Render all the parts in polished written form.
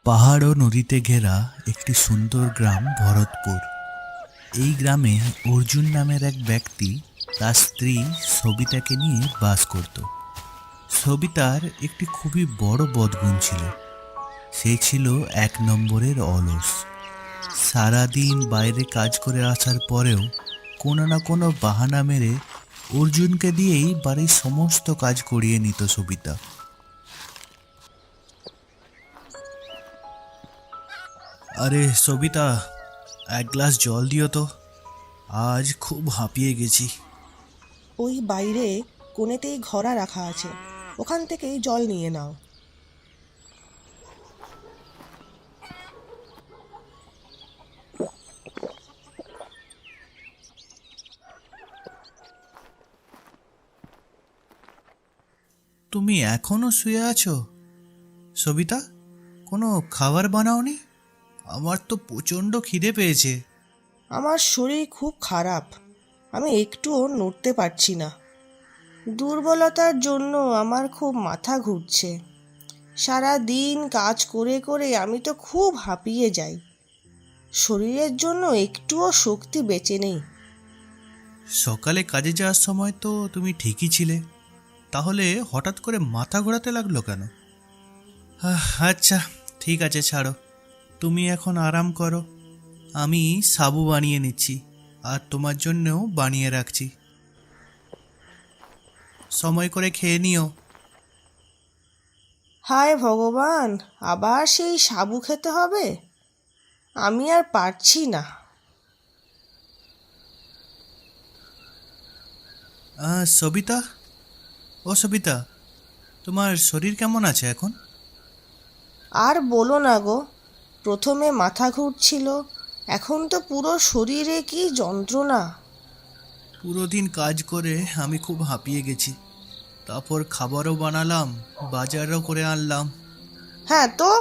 পাহাড় ও নদীতে ঘেরা একটি সুন্দর গ্রাম ভরতপুর। এই গ্রামে অর্জুন নামের এক ব্যক্তি তার স্ত্রী সবিতাকে নিয়ে বাস করত। সবিতার একটি খুবই বড় বদগুণ ছিল। সে ছিল 1 নম্বরের অলস। সারাদিন বাইরে কাজ করে আসার পরেও কোনো না কোনো বাহানা মেরে অর্জুনকে দিয়েই বাড়ির সমস্ত কাজ করিয়ে নিত সবিতা। আরে সবিতা, এক গ্লাস জল দিও তো, আজ খুব হাঁপিয়ে গেছি। ওই বাইরে কোণেতেই ঘড়া রাখা আছে, ওখান থেকেই জল নিয়ে নাও। তুমি এখনো শুয়ে আছো সবিতা? কোনো খাবার বানাওনি? আমার তো প্রচণ্ড খিদে পেয়েছে। আমার শরীর খুব খারাপ, আমি একটুও নড়তে পারছি না। দুর্বলতার জন্য আমার খুব মাথা ঘুরছে। সারা দিন কাজ করে করে আমি তো খুব হাঁপিয়ে যাই। শরীরের জন্য একটুও শক্তি বেঁচে নেই। সকালে কাজে যাওয়ার সময় তো তুমি ঠিকই ছিলে, তাহলে হঠাৎ করে মাথা ঘোরাতে লাগলো কেন? আচ্ছা, ঠিক আছে, ছাড়ো। তুমি এখন আরাম করো। আমি সাবু বানিয়ে নিচ্ছি, আর তোমার জন্যও বানিয়ে রাখছি। সময় করে খেয়ে নিও। হায় ভগবান, আবার সেই সাবু খেতে হবে? আমি আর পারছি না। সবিতা, ও সবিতা, তোমার শরীর কেমন আছে এখন? আর বলো না গো, প্রথমে মাথা ঘুরছিল, এখন তো পুরো শরীরে কি যন্ত্রণা। পুরো দিন কাজ করে আমি খুব হাঁপিয়ে গেছি। তারপর খাবারও বানালাম, বাজারও করে আনলাম। হ্যাঁ তো?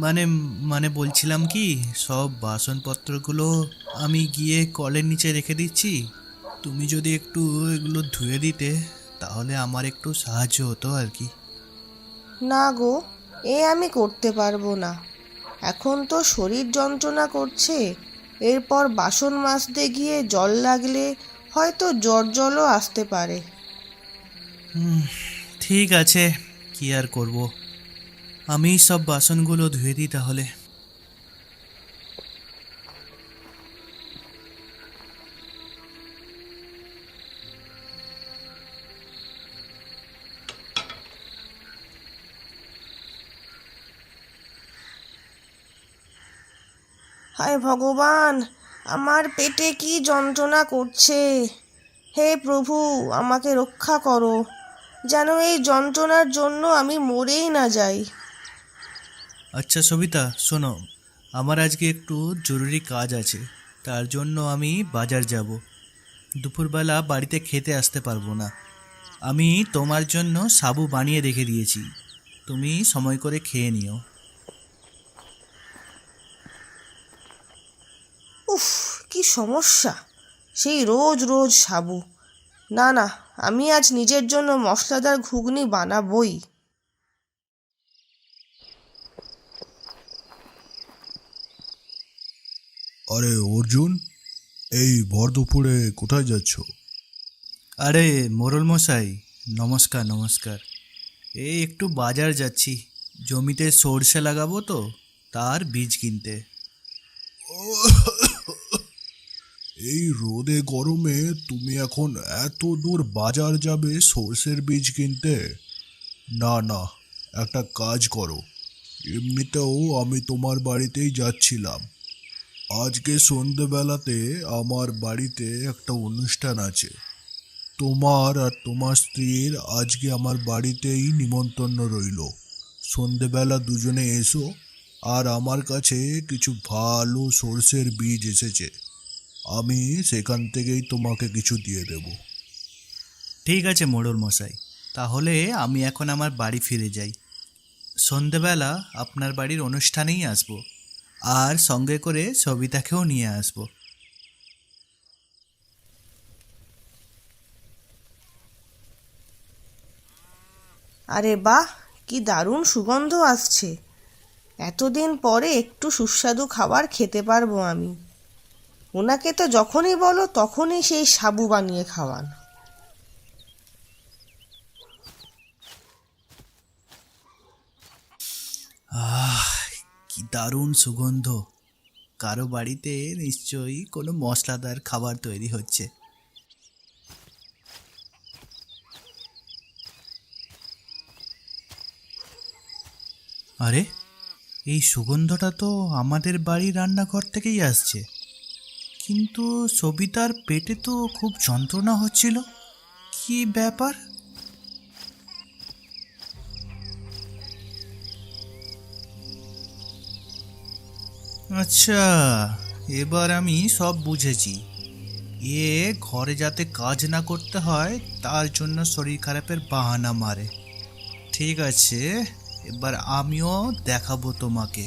মানে মানে বলছিলাম কি, সব বাসনপত্রগুলো আমি গিয়ে কলের নিচে রেখে দিচ্ছি। তুমি যদি একটু এগুলো ধুয়ে দিতে, তাহলে আমার একটু সাহায্য হতো আর কি। না গো, এ আমি করতে পারবো না। এখন তো শরীর যন্ত্রণা করছে, এরপর বাসন মাজতে গিয়ে জল লাগলে হয়তো জ্বর জলও আসতে পারে। ঠিক আছে, কি আর করব, আমি সব বাসনগুলো ধুয়ে দিই তাহলে। হায় ভগবান, আমার পেটে কি যন্ত্রণা করছে। হে প্রভু, আমাকে রক্ষা করো, যেন এই যন্ত্রণার জন্য আমি মরেই না যাই। আচ্ছা সবিতা, শোনো, আমার আজকে একটু জরুরি কাজ আছে, তার জন্য আমি বাজার যাব। দুপুরবেলা বাড়িতে খেতে আসতে পারবো না। আমি তোমার জন্য সাবু বানিয়ে রেখে দিয়েছি, তুমি সময় করে খেয়ে নিও। উফ, কি সমস্যা! সেই রোজ রোজ সাবু। না না, আমি আজ নিজের জন্য মশলাদার ঘুগনি বানাবই। আরে অর্জুন, এই ভর দুপুরে কোথায় যাচ্ছ? আরে মোরল মশাই, নমস্কার নমস্কার। এই একটু বাজার যাচ্ছি, জমিতে সর্ষে লাগাবো তো, তার বীজ কিনতে। এই রোদে গরমে তুমি এখন এত দূর বাজার যাবে সর্ষের বীজ কিনতে? না না, একটা কাজ করো, এমনিতেও আমি তোমার বাড়িতেই যাচ্ছিলাম। আজকে সন্ধেবেলাতে আমার বাড়িতে একটা অনুষ্ঠান আছে। তোমার আর তোমার স্ত্রীর আজকে আমার বাড়িতেই নিমন্ত্রণ রইল। সন্ধেবেলা দুজনে এসো, আর আমার কাছে কিছু ভালো সর্ষের বীজ এসেছে, আমি সেখান থেকেই তোমাকে কিছু দিয়ে দেব। ঠিক আছে মোড়ল মশাই, তাহলে আমি এখন আমার বাড়ি ফিরে যাই। সন্ধেবেলা আপনার বাড়ির অনুষ্ঠানেই আসবো, আর সঙ্গে করে সবিতাকেও নিয়ে আসবো। আরে বাহ, কি দারুণ সুগন্ধ আসছে। এতদিন পরে একটু সুস্বাদু খাবার খেতে পারবো আমি। ওনাকে তো যখনই বলো তখনই সেই সাবু বানিয়ে খাওয়ান। আহ, কি দারুণ সুগন্ধ! কারো বাড়িতে নিশ্চয়ই কোনো মশলাদার খাবার তৈরি হচ্ছে। আরে, এই সুগন্ধটা তো আমাদের বাড়ির রান্নাঘর থেকেই আসছে। কিন্তু সবিতার পেটে তো খুব যন্ত্রণা হচ্ছিল। কি ব্যাপার? আচ্ছা, এবার আমি সব বুঝেছি। এ ঘরে যাতে কাজ না করতে হয় তার জন্য শরীর খারাপের বাহানা মারে। ঠিক আছে, এবার আমিও দেখাবো তোমাকে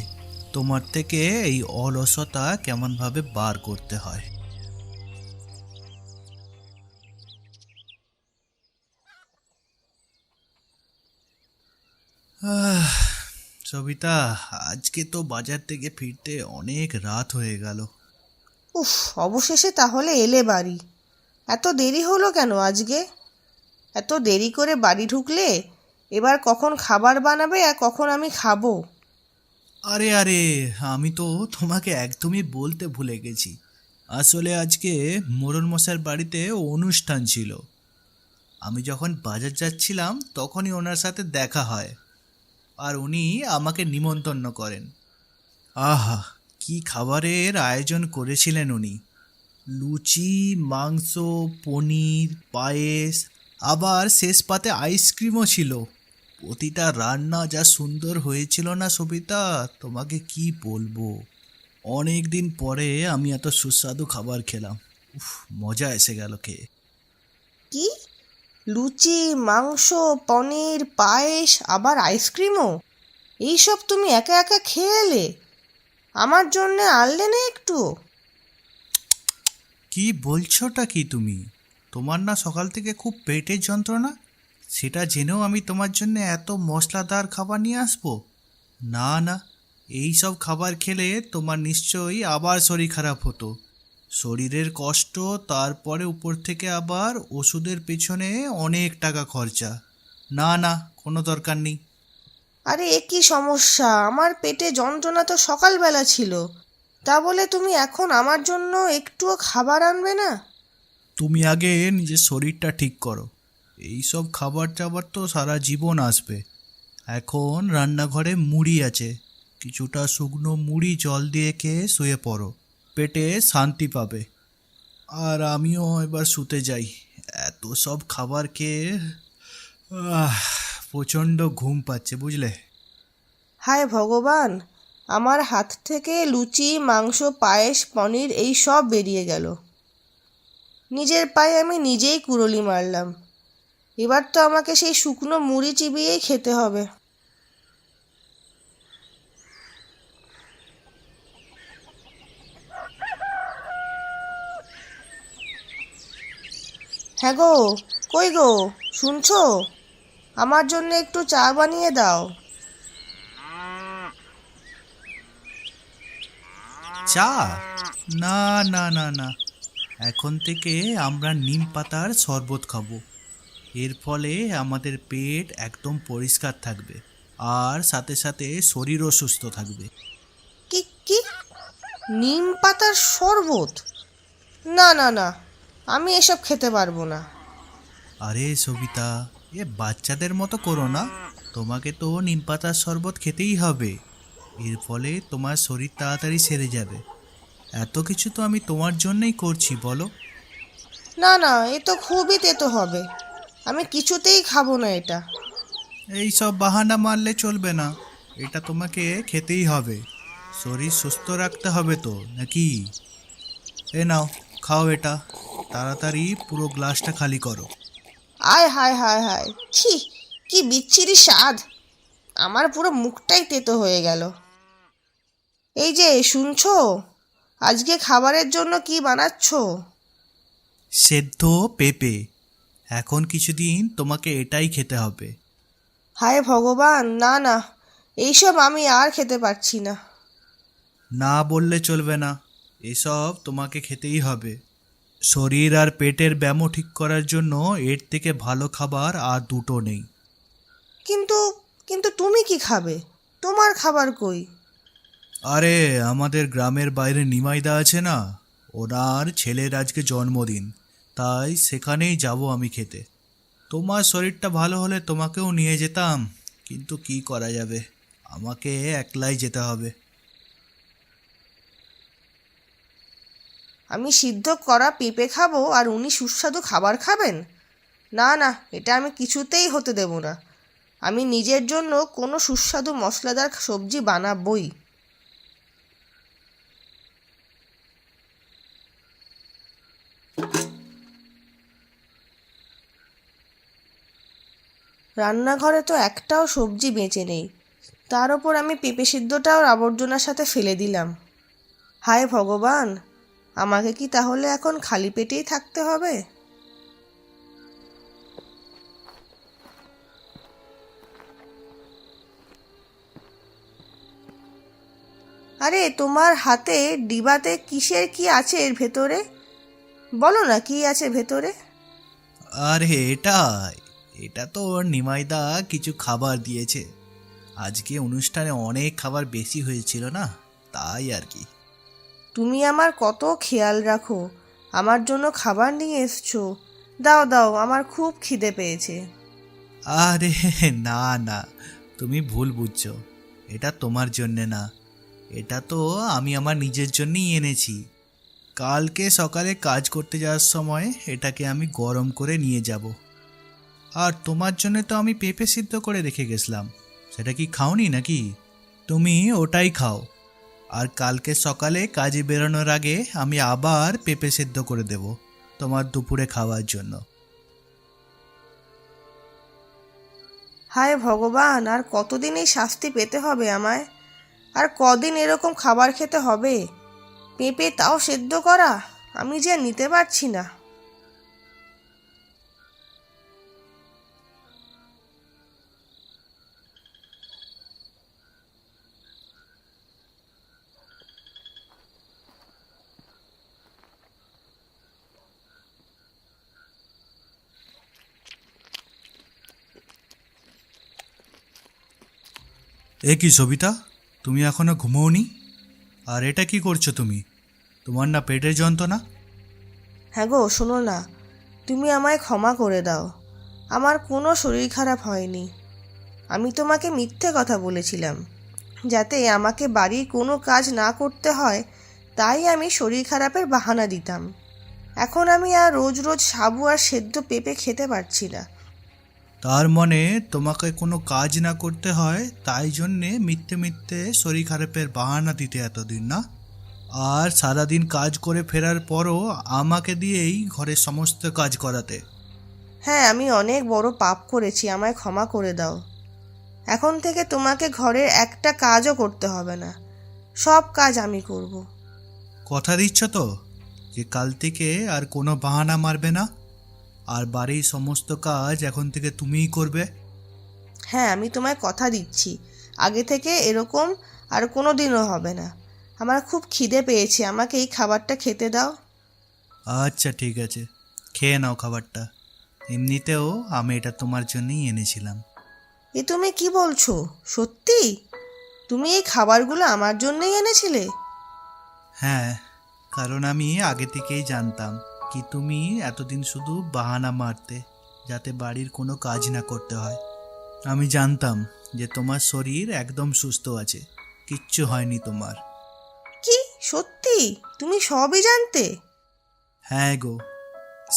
তোমার থেকে এই অলসতা কেমনভাবে বার করতে হয়। আহ, সবিতা, আজকে তো বাজার থেকে ফিরতে অনেক রাত হয়ে গেল। উফ, অবশেষে তাহলে এলে বাড়ি। এত দেরি হলো কেন আজকে? এত দেরি করে বাড়ি ঢুকলে এবার কখন খাবার বানাবে আর কখন আমি খাবো? আরে আরে, আমি তো তোমাকে একদমই বলতে ভুলে গেছি। আসলে আজকে মোড়ল মশাইয়ের বাড়িতে অনুষ্ঠান ছিল। আমি যখন বাজার যাচ্ছিলাম তখনই ওনার সাথে দেখা হয়, আর উনি আমাকে নিমন্ত্রণ করেন। আহা, কি খাবারের আয়োজন করেছিলেন উনি! লুচি, মাংস, পনির, পায়েস, আবার শেষ পাতে আইসক্রিমও ছিল। প্রতিটা রান্না যা সুন্দর হয়েছিল না সবিতা, তোমাকে কি বলবো। অনেক দিন পরে আমি এত সুস্বাদু খাবার খেলাম। উফ, মজা এসে গেল খেয়ে। কি? লুচি, মাংস, পনির, পায়েস, আবার আইসক্রিমও? এইসব তুমি একা একা খেয়ে এলে? আমার জন্যে আনলে না একটু? কি বলছোটা কি তুমি? তোমার না সকাল থেকে খুব পেটের যন্ত্রণা? সেটা জেনেও আমি তোমার জন্য এত মশলাদার খাবার নিয়ে আসবো? না না, এই সব খাবার খেলে তোমার নিশ্চয়ই আবার শরীর খারাপ হতো। শরীরের কষ্ট, তারপরে উপর থেকে আবার ওষুধের পেছনে অনেক টাকা খরচা। না না, কোনো দরকার নেই। আরে এ কি সমস্যা? আমার পেটে যন্ত্রণা তো সকালবেলা ছিল, তা বলে তুমি এখন আমার জন্য একটুও খাবার আনবে না? তুমি আগে নিজের শরীরটা ঠিক করো। এই সব খাবার টাবার তো সারা জীবন আসবে। এখন রান্নাঘরে মুড়ি আছে, কিছুটা শুকনো মুড়ি জল দিয়ে খেয়ে শুয়ে পড়ো, পেটে শান্তি পাবে। আর আমিও এবার শুতে যাই। এত সব খাবার খেয়ে আহ, প্রচণ্ড ঘুম পাচ্ছে, বুঝলে। হায় ভগবান, আমার হাত থেকে লুচি, মাংস, পায়েস, পনির এই সব বেরিয়ে গেল। নিজের পায়ে আমি নিজেই কুড়ুলি মারলাম। এবার তো আমাকে সেই শুকনো মুড়ি চিবিয়েই খেতে হবে। হ্যাঁ গো, কই গো, শুনছো? আমার জন্য একটু চা বানিয়ে দাও। চা? না না না না, এখন থেকে আমরা নিম পাতার শরবত খাবো। এর ফলে আমাদের পেট একদম পরিষ্কার থাকবে, আর সাথে সাথে শরীরও সুস্থ থাকবে। কি কি? নিম পাতার শরবত? না না না, আমি এসব খেতে পারবো না। আরে সবিতা, এ বাচ্চাদের মতো করো না। তোমাকে তো নিম পাতার শরবত খেতেই হবে। এর ফলে তোমার শরীর তাড়াতাড়ি সেরে যাবে। এত কিছু তো আমি তোমার জন্যই করছি, বলো। না না, এ তো খুবই তেতো হবে। আমি কিছুতেই খাবো না এটা। এই সব বাহানা মারলে চলবে না, এটা তোমাকে খেতেই হবে। শরীর সুস্থ রাখতে হবে তো, নাকি? এ নাও, খাও এটা। তাড়াতাড়ি পুরো গ্লাসটা খালি করো। আয় হায় হায় হায়, ছি, কি বিচ্ছিরি স্বাদ! আমার পুরো মুখটাই তেতো হয়ে গেল। এই যে শুনছো, আজকে খাবারের জন্য কি বানাচ্ছো? সেদ্ধ পেঁপে। এখন কিছুদিন তোমাকে এটাই খেতে হবে। হায় ভগবান, না না, এইসব আমি আর খেতে পারছি না। না বললে চলবে না, এসব তোমাকে খেতেই হবে। শরীর আর পেটের ব্যামো ঠিক করার জন্য এর থেকে ভালো খাবার আর দুটো নেই। কিন্তু কিন্তু তুমি কি খাবে? তোমার খাবার কই? আরে আমাদের গ্রামের বাইরে নিমাইদা আছে না, ওনার ছেলের আজকে জন্মদিন, তাই সেখানেই যাব আমি খেতে। তোমার শরীরটা ভালো হলে তোমাকেও নিয়ে যেতাম, কিন্তু কি করা যাবে, আমাকে একলাই যেতে হবে। আমি সিদ্ধ করা পেঁপে খাবো আর উনি সুস্বাদু খাবার খাবেন? না না, এটা আমি কিছুতেই হতে দেব না। আমি নিজের জন্য কোনো সুস্বাদু মশলাদার সবজি বানাবই। রান্নাঘরে তো একটাও সবজি বেঁচে নেই, তার ওপর আমি পেঁপে সিদ্ধটাও আবর্জনার সাথে ফেলে দিলাম। হায় ভগবান, আমাকে কি তাহলে এখন খালি পেটেই থাকতে হবে? আরে তোমার হাতে ডিবাতে কিসের কি আছে এর ভেতরে? বলো না কি আছে ভেতরে। আরে এটা তো নিমাইদা কিছু খাবার দিয়েছে। আজকে অনুষ্ঠানে অনেক খাবার বেশি হয়েছিল না, তাই আর কি। তুমি আমার কত খেয়াল রাখো, আমার জন্য খাবার নিয়ে এসছো। দাও দাও, আমার খুব খিদে পেয়েছে। আরে না না, তুমি ভুল বুঝছো, এটা তোমার জন্যে না, এটা তো আমি আমার নিজের জন্যই এনেছি। কালকে সকালে কাজ করতে যাওয়ার সময় এটাকে আমি গরম করে নিয়ে যাব। আর তোমার জন্য তো আমি পেঁপে সিদ্ধ করে রেখে গেছিলাম, সেটা কি খাওনি নাকি? তুমি ওটাই খাও, আর কালকে সকালে কাজে বেরোনোর আগে আমি আবার পেঁপে সিদ্ধ করে দেব তোমার দুপুরে খাওয়ার জন্য। হায় ভগবান, আর কতদিন এই শাস্তি পেতে হবে আমায়? আর কদিন এরকম খাবার খেতে হবে? পেঁপে তাও সেদ্ধ করা, আমি যে আর নিতে পারছি না। এ কি সবিতা, তুমি এখনো ঘুমোওনি? আর এটা কি করছো তুমি? তোমার না পেটের যন্ত্রণা? হ্যাঁ গো, শোনো না, তুমি আমায় ক্ষমা করে দাও। আমার কোনো শরীর খারাপ হয়নি। আমি তোমাকে মিথ্যে কথা বলেছিলাম, যাতে আমাকে বাড়ির কোনো কাজ না করতে হয়, তাই আমি শরীর খারাপের বাহানা দিতাম। এখন আমি আর রোজ রোজ সাবু আর সেদ্ধ পেঁপে খেতে পারছি না। তার মানে তোমাকে কোনো কাজ না করতে হয়, তাই জন্যে মিথ্যে মিথ্যে শরীর খারাপের বাহানা দিতে এতদিন না? আর সারাদিন কাজ করে ফেরার পরও আমাকে দিয়েই ঘরের সমস্ত কাজ করাতে? হ্যাঁ, আমি অনেক বড় পাপ করেছি, আমায় ক্ষমা করে দাও। এখন থেকে তোমাকে ঘরের একটা কাজও করতে হবে না, সব কাজ আমি করব। কথা দিচ্ছ তো যে কাল থেকে আর কোনো বাহানা মারবে না, আর বাড়ির সমস্ত কাজ এখন থেকে তুমিই করবে? হ্যাঁ, আমি তোমায় কথা দিচ্ছি, আগে থেকে এরকম আর কোনো দিনও হবে না। আমার খুব খিদে পেয়েছে, আমাকে এই খাবারটা খেতে দাও। আচ্ছা ঠিক আছে, খেয়ে নাও খাবারটা। এমনিতেও আমি এটা তোমার জন্যই এনেছিলাম। এ তুমি কি বলছো? সত্যি? তুমি এই খাবারগুলো আমার জন্যই এনেছিলে? হ্যাঁ, কারণ আমি আগে থেকেই জানতাম কি তুমি এতদিন শুধু বাহানা মারতে, যাতে বাড়ির কোনো কাজ না করতে হয়। আমি জানতাম যে তোমার শরীর একদম সুস্থ আছে, কিচ্ছু হয়নি তোমার। কি সত্যি? তুমি সবই জানতে? হ্যাঁ গো,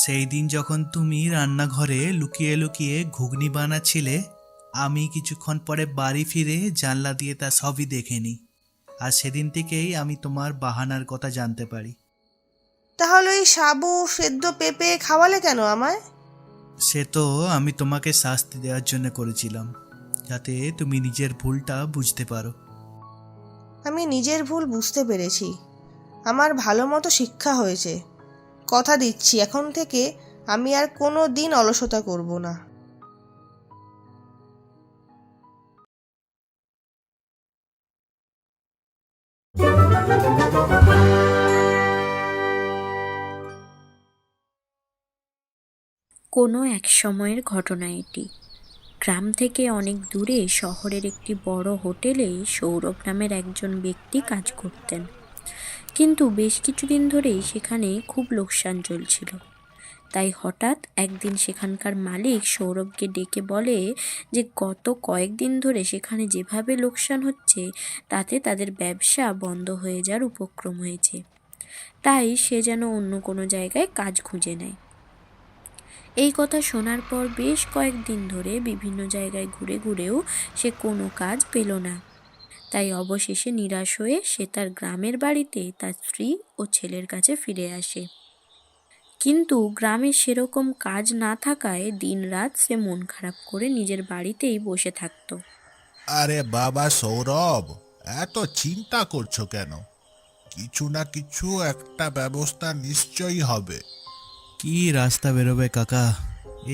সেই দিন যখন তুমি রান্নাঘরে লুকিয়ে লুকিয়ে ঘুগনি বানাচ্ছিলে, আমি কিছুক্ষণ পরে বাড়ি ফিরে জানলা দিয়ে তা সবই দেখে নিই। আর সেদিন থেকেই আমি তোমার বাহানার কথা জানতে পারি। তাহলে এই সাবু সেদ্ধ পেঁপে খাওয়ালে কেন আমায়? সে তো আমি তোমাকে শাস্তি দেওয়ার জন্য করেছিলাম, যাতে তুমি নিজের ভুলটা বুঝতে পারো। আমি নিজের ভুল বুঝতে পেরেছি, আমার ভালো মতো শিক্ষা হয়েছে। কথা দিচ্ছি, এখন থেকে আমি আর কোনো দিন অলসতা করব না। কোনো এক সময়ের ঘটনা এটি। গ্রাম থেকে অনেক দূরে শহরের একটি বড় হোটেলে সৌরভ নামের একজন ব্যক্তি কাজ করতেন। কিন্তু বেশ কিছুদিন ধরেই সেখানে খুব লোকসান চলছিল। তাই হঠাৎ একদিন সেখানকার মালিক সৌরভকে ডেকে বলে যে গত কয়েকদিন ধরে সেখানে যেভাবে লোকসান হচ্ছে তাতে তাদের ব্যবসা বন্ধ হয়ে যাওয়ার উপক্রম হয়েছে। তাই সে যেন অন্য কোনো জায়গায় কাজ খুঁজে নেয়। এই কথা শোনার পর বেশ কয়েকদিন ধরে বিভিন্ন জায়গায় ঘুরে ঘুরেও সে কোনো কাজ পেল না। তাই অবশেষে নিরাশ হয়ে সে তার গ্রামের বাড়িতে তার স্ত্রী ও ছেলের কাছে ফিরে আসে। কিন্তু গ্রামে সেরকম কাজ না থাকায় দিনরাত সে মন খারাপ করে নিজের বাড়িতেই বসে থাকতো। আরে বাবা সৌরভ, এত চিন্তা করছো কেন? কিছু না কিছু একটা ব্যবস্থা নিশ্চয়ই হবে। কি রাস্তা বেরোবে কাকা?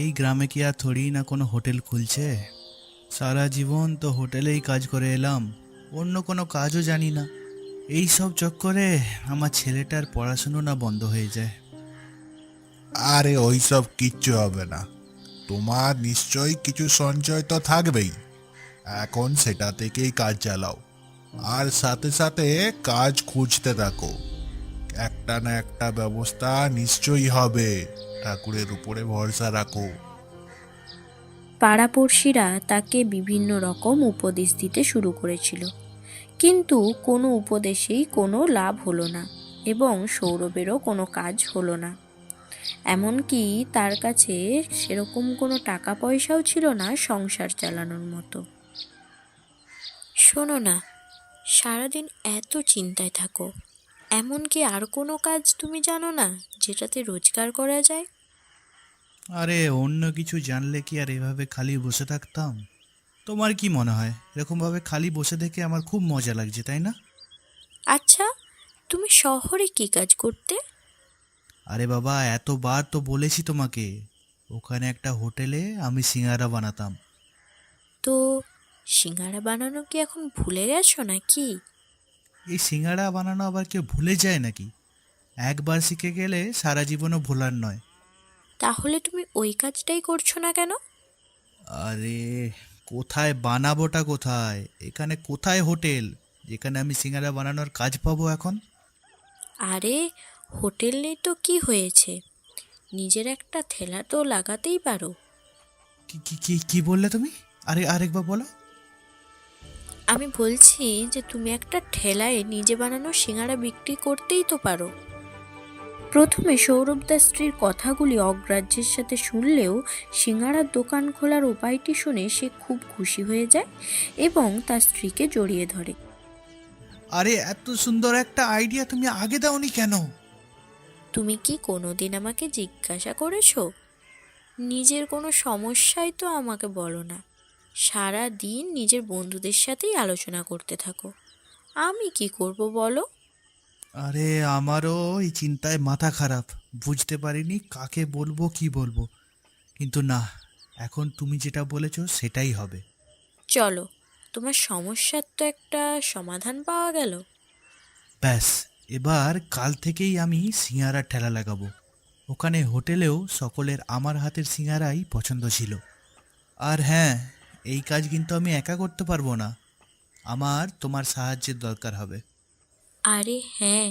এই গ্রামে কি আর থোড়ি না কোনো হোটেল খুলছে? সারা জীবন তো হোটেলেই কাজ করে এলাম, অন্য কোনো কাজও জানি না। এই সব চক্করে আমার ছেলেটার পড়াশুনো না বন্ধ হয়ে যায়। আরে ওইসব কিচ্ছু হবে না, তোমার নিশ্চয়ই কিছু সঞ্চয় তো থাকবেই। এখন সেটা থেকেই কাজ চালাও, আর সাথে সাথে কাজ খুঁজতে থাকো। একটা না একটা ব্যবস্থা নিশ্চয়ই হবে, ঠাকুরের উপরে ভরসা রাখো। পাড়াপড়শিরা তাকে বিভিন্ন রকম উপদেশ দিতে শুরু করেছিল, কিন্তু কোনো উপদেশেই কোনো লাভ হলো না এবং সৌরভেরও কোনো কাজ হলো না। এমনকি তার কাছে সেরকম কোনো টাকা পয়সাও ছিল না সংসার চালানোর মতো। শোনো না, সারাদিন এত চিন্তায় থাকো, এমনকি আর কোনো কাজ তুমি জানো না যেটাতে রোজগার করা যায়? আরে অন্য কিছু জানলে কি আর এভাবে খালি বসে থাকতাম? তোমার কি মনে হয় এরকমভাবে খালি বসে থেকে আমার খুব মজা লাগছে, তাই না? আচ্ছা, তুমি শহরে কি কাজ করতে? আরে বাবা, এতবার তো বলেছি তোমাকে, ওখানে একটা হোটেলে আমি সিঙ্গারা বানাতাম। তো সিঙ্গারা বানানো কি এখন ভুলে গেছো নাকি? এই সিঙ্গারা বানানো আবার কেউ ভুলে যায় নাকি? একবার শিখে গেলে সারা জীবনও ভোলার নয়। তাহলে তুমি ওই কাজটাই করছো না কেন? আরে কোথায় বানাবোটা কোথায়? এখানে কোথায় হোটেল যেখানে আমি সিঙ্গারা বানানোর কাজ পাবো এখন? আরে হোটেল নেই তো কি হয়েছে, নিজের একটা ঠেলা তো লাগাতেই পারো। কি কি কি কি বললে তুমি? আরেকবার বলো। আমি বলছি যে তুমি একটা ঠেলায় নিজে বানানো সিঙ্গারা বিক্রি করতেই তো পারো। প্রথমে সৌরভ তার স্ত্রীর কথাগুলি অগ্রাহ্যের সাথে শুনলেও সিঙ্গারার দোকান খোলার উপায়টি শুনে সে খুব খুশি হয়ে যায় এবং তার স্ত্রীকে জড়িয়ে ধরে। আরে এত সুন্দর একটা আইডিয়া তুমি আগে দাওনি কেন? তুমি কি কোনোদিন আমাকে জিজ্ঞাসা করেছো? নিজের কোনো সমস্যাই তো আমাকে বলো না, সারা দিন নিজের বন্ধুদের সাথেই আলোচনা করতে থাকো। আমি কি করব বলো? আরে আমারও এই চিন্তায় মাথা খারাপ, বুঝতে পারিনি কাকে বলবো কি বলবো। কিন্তু না, এখন তুমি যেটা বলেছো সেটাই হবে। চলো, তোমার সমস্যার তো একটা সমাধান পাওয়া গেল। ব্যাস, এবার কাল থেকেই আমি সিঙ্গারার ঠেলা লাগাবো। ওখানে হোটেলেও সকলের আমার হাতের সিঙ্গারাই পছন্দ ছিল। আর হ্যাঁ, এই কাজ কিন্তু আমি একা করতে পারবো না, আমার তোমার সাহায্যের দরকার হবে। আরে হ্যাঁ,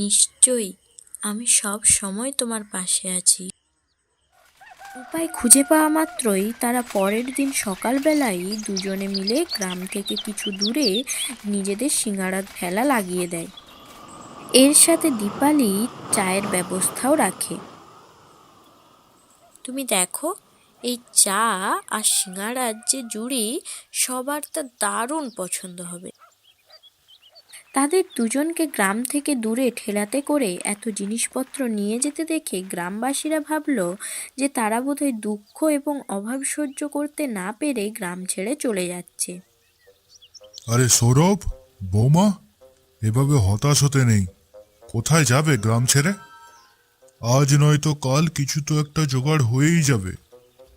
নিশ্চয়ই, আমি সব সময় তোমার পাশে আছি। উপায় খুঁজে পাওয়া মাত্রই তারা পরের দিন সকালবেলায় দুজনে মিলে গ্রাম থেকে কিছু দূরে নিজেদের সিঙ্গারার ঠেলা লাগিয়ে দেয়। এর সাথে দীপালি চায়ের ব্যবস্থাও রাখে। তুমি দেখো, এই চা আর সিঙ্গারার যে জুড়ি, সবার তা দারুণ পছন্দ হবে। তাদের দুজনকে গ্রাম থেকে দূরে ঠেলাতে করে এত জিনিসপত্র নিয়ে যেতে দেখে গ্রামবাসীরা ভাবল যে তারা বোধহয় দুঃখ এবং অভাব সহ্য করতে না পেরে গ্রাম ছেড়ে চলে যাচ্ছে। আরে সৌরভ, বৌমা, এভাবে হতাশ হতে নেই। কোথায় যাবে গ্রাম ছেড়ে? আজ নয়তো কাল কিছু তো একটা জোগাড় হয়েই যাবে।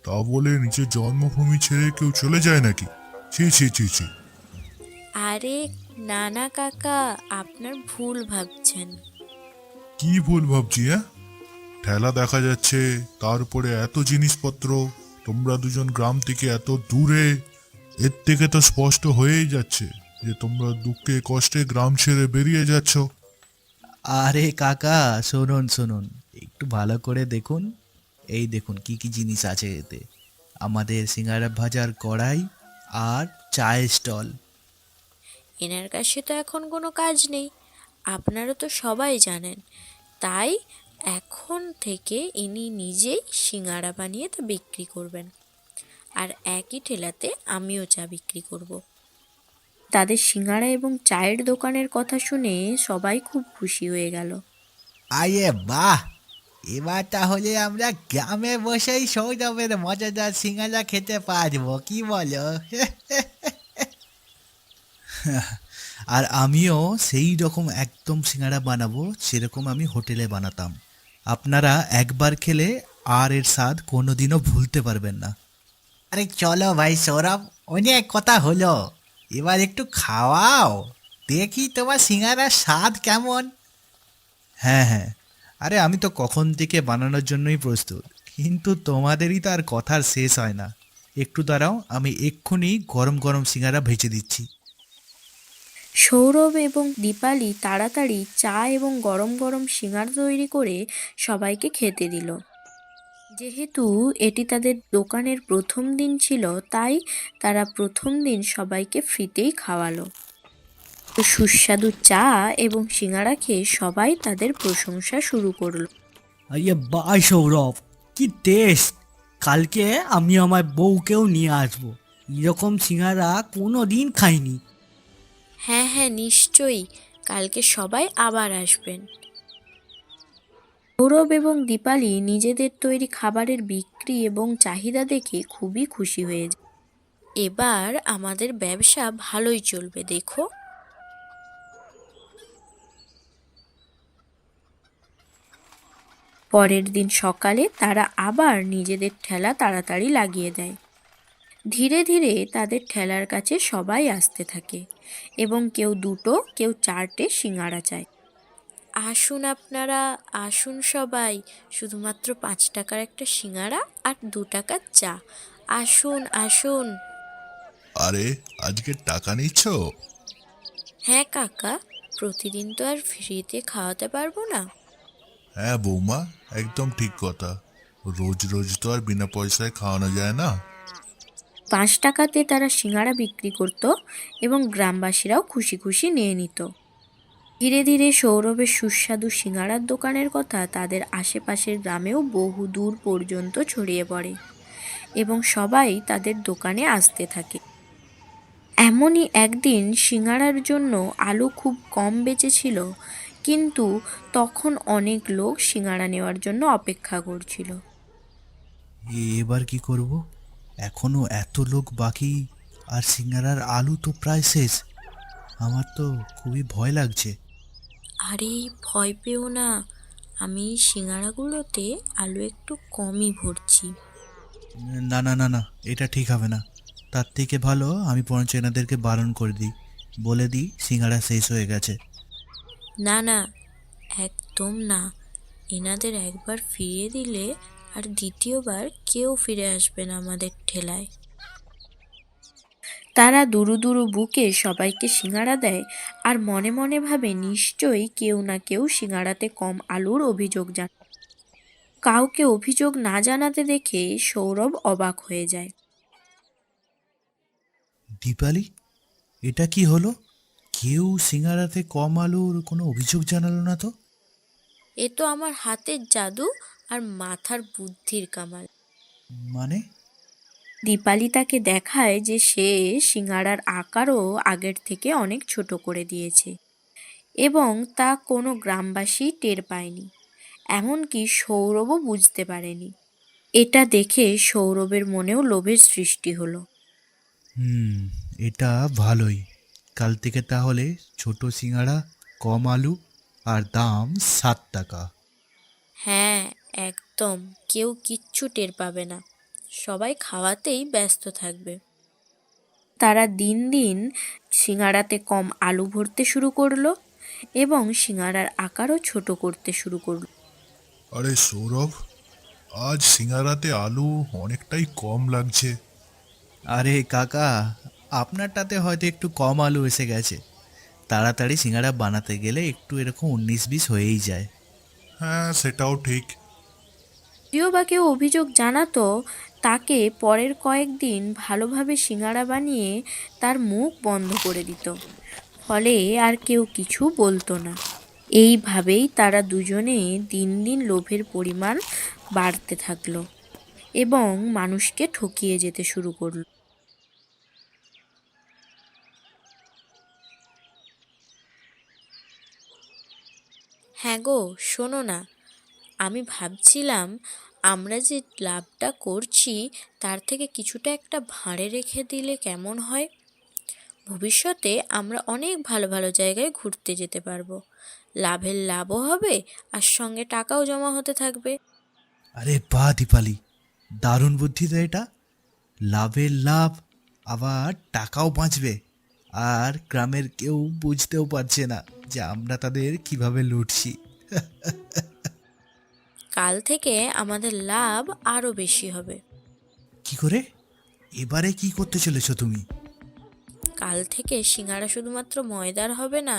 তা বলে নিজের জন্মভূমি ছেড়ে কেউ চলে যায় নাকি? ছি ছি ছি ছি। আরে না না কাকা, আপনার ভুল ভাবছেন। কি ভুল ভাবছি? হ্যাঁ, ঠেলা দেখা যাচ্ছে, তারপরে এত জিনিসপত্র, তোমরা দুজন গ্রাম থেকে এত দূরে। এর থেকে তো স্পষ্ট হয়েই যাচ্ছে যে তোমরা দুঃখে কষ্টে গ্রাম ছেড়ে বেরিয়ে যাচ্ছ। আরে কাকা, শুনুন শুনুন, একটু ভালো করে দেখুন। এই দেখুন কি কি জিনিস আছে এতে। আমাদের সিঙ্গারা ভাজার কড়াই আর চায়ের স্টল। এনার কাছে তো এখন কোনো কাজ নেই, আপনারা তো সবাই জানেন। তাই এখন থেকে ইনি নিজেই সিঙ্গারা বানিয়ে তা বিক্রি করবেন, আর একই ঠেলাতে আমিও চা বিক্রি করব। তাদের সিঙ্গারা এবং চায়ের দোকানের কথা শুনে সবাই খুব খুশি হয়ে গেল। আরে বাহ, এবার তাহলে আমরা গ্রামে বসেই সৌরভের মজাদার সিঙ্গারা খেতে পারবো, কি বলো? আর আমিও সেই রকম একদম সিঙ্গারা বানাবো সেরকম আমি হোটেলে বানাতাম। আপনারা একবার খেলে আর এর স্বাদ কোনোদিনও ভুলতে পারবেন না। আরে চলো ভাই সৌরভ, অনেক কথা হলো, এবার একটু খাওয়াও, দেখি তোমার সিঙ্গারার স্বাদ কেমন। হ্যাঁ হ্যাঁ, আরে আমি তো কখন থেকে বানানোর জন্যই প্রস্তুত, কিন্তু তোমাদেরই তো আর কথার শেষ হয় না। একটু দাঁড়াও, আমি এক্ষুনি গরম গরম সিঙ্গারা ভেজে দিচ্ছি। সৌরভ এবং দীপালি তাড়াতাড়ি চা এবং গরম গরম সিঙাড়া তৈরি করে সবাইকে খেতে দিল। যেহেতু এটি তাদের দোকানের প্রথম দিন ছিল, তাই তারা প্রথম দিন সবাইকে ফ্রিতেই খাওয়ালো। তো সুস্বাদু চা এবং সিঙাড়া খেয়ে সবাই তাদের প্রশংসা শুরু করলো। আরে বাহ সৌরভ, কি টেস্ট! কালকে আমি আমার বউকেও নিয়ে আসবো, এরকম সিঙ্গারা কোনো দিন খাইনি। হ্যাঁ হ্যাঁ, নিশ্চয়ই, কালকে সবাই আবার আসবেন। সৌরভ এবং দীপালি নিজেদের তৈরি খাবারের বিক্রি এবং চাহিদা দেখে খুবই খুশি হয়ে যায়। এবার আমাদের ব্যবসা ভালোই চলবে, দেখো। পরের দিন সকালে তারা আবার নিজেদের ঠেলা তাড়াতাড়ি লাগিয়ে দেয়। ধীরে ধীরে তাদের ঠেলার কাছে সবাই আসতে থাকে এবং কেউ দুটো, কেউ চারটে সিঙাড়া চায়। আসুন আপনারা, আসুন সবাই, শুধুমাত্র 5 টাকার একটা সিঙাড়া আর 2 টাকার চা। আসুন আসুন। আরে, আজকে টাকা নিচ্ছ? হ্যাঁ কাকা, প্রতিদিন তো আর ফ্রিতে খাওয়াতে পারবো না। হ্যাঁ বৌমা, একদম ঠিক কথা। রোজ রোজ তো আর বিনা পয়সায় খাওয়ানো যায় না। 5 টাকাতে তারা সিঙাড়া বিক্রি করত এবং গ্রামবাসীরাও খুশি খুশি নিয়ে নিত। ধীরে ধীরে সৌরভের সুস্বাদু সিঙাড়ার দোকানের কথা তাদের আশেপাশের গ্রামেও বহু দূর পর্যন্ত ছড়িয়ে পড়ে এবং সবাই তাদের দোকানে আসতে থাকে। এমনই একদিন সিঙাড়ার জন্য আলু খুব কম বেচেছিল, কিন্তু তখন অনেক লোক সিঙাড়া নেওয়ার জন্য অপেক্ষা করছিল। এবার কি করব? এখনো এত লোক বাকি, আর সিঙ্গারার আলু তো প্রায় শেষ। আমার তো খুবই ভয় লাগছে। আরে ভয় পেও না, আমি সিঙাড়াগুলোতে আলু একটু কমই ভরছি। না না না না, এটা ঠিক হবে না। তার থেকে ভালো আমি বরঞ্চ এনাদেরকে বারণ করে দিই, বলে দিই সিঙ্গারা শেষ হয়ে গেছে। না না, একদম না, এনাদের একবার ফিরিয়ে দিলে আর দ্বিতীয়বার কেউ ফিরে আসবে না আমাদের ঠেলায়। তারা দুরু দুরু বুকে সবাইকে সিঙাড়া দেয় আর মনে মনে ভাবে নিশ্চয়ই কেউ না কেউ সিঙাড়াতে কম আলুর অভিযোগ জানায়। কাউকে অভিযোগ না জানাতে দেখে সৌরভ অবাক হয়ে যায়। দীপালি, এটা কি হলো? কেউ সিঙ্গারাতে কম আলুর কোনো অভিযোগ জানালো না তো? এ তো আমার হাতের জাদু আর মাথার বুদ্ধির কামাল। মানে? দীপালি তাকে দেখায় যে সে সিঙাড়ার আকারও আগের থেকে অনেক ছোট করে দিয়েছে এবং তা কোনো গ্রামবাসী টের পায়নি, এমনকি সৌরভও বুঝতে পারেনি। এটা দেখে সৌরভের মনেও লোভের সৃষ্টি হলো। হুম, এটা ভালোই। কাল থেকে তাহলে ছোট সিঙ্গারা, কম আলু, আর দাম 7 টাকা। হ্যাঁ, একদম, কেউ কিচ্ছু টের পাবে না, সবাই খাওয়াতেই ব্যস্ত থাকবে। তারা দিন দিন সিঙাড়াতে কম আলু ভরতে শুরু করলো এবং সিঙাড়ার আকারও ছোট করতে শুরু করলো। আরে সৌরভ, আজ সিঙ্গারাতে আলু অনেকটাই কম লাগছে। আরে কাকা, আপনারটাতে হয়তো একটু কম আলু এসে গেছে। তাড়াতাড়ি সিঙ্গাড়া বানাতে গেলে একটু এরকম 19-20 হয়েই যায়। হ্যাঁ, সেটাও ঠিক। যদিও বা কেউ অভিযোগ জানাতো, তাকে পরের কয়েকদিন ভালোভাবে সিঙাড়া বানিয়ে তার মুখ বন্ধ করে দিত, ফলে আর কেউ কিছু বলতো না। এইভাবেই তারা দুজনে দিন দিন লোভের পরিমাণ বাড়তে থাকলো এবং মানুষকে ঠকিয়ে যেতে শুরু করলো। হ্যাঁ গো, শোনো না, আমি ভাবছিলাম আমরা যে লাভটা করছি তার থেকে কিছুটা একটা ভাঁড়ে রেখে দিলে কেমন হয়। ভবিষ্যতে আমরা অনেক ভালো ভালো জায়গায় ঘুরতে যেতে পারবো, লাভের লাভও হবে আর সঙ্গে টাকাও জমা হতে থাকবে। আরে বাহ দীপালি, দারুণ বুদ্ধি তো এটা। লাভের লাভ, আবার টাকাও বাঁচবে, আর গ্রামের কেউ বুঝতেও পারছে না যে আমরা তাদের কিভাবে লুটছি। কাল থেকে আমাদের লাভ আরও বেশি হবে। কি করে? এবারে কি করতে চলেছো তুমি? কাল থেকে সিঙ্গারা শুধুমাত্র ময়দার হবে না,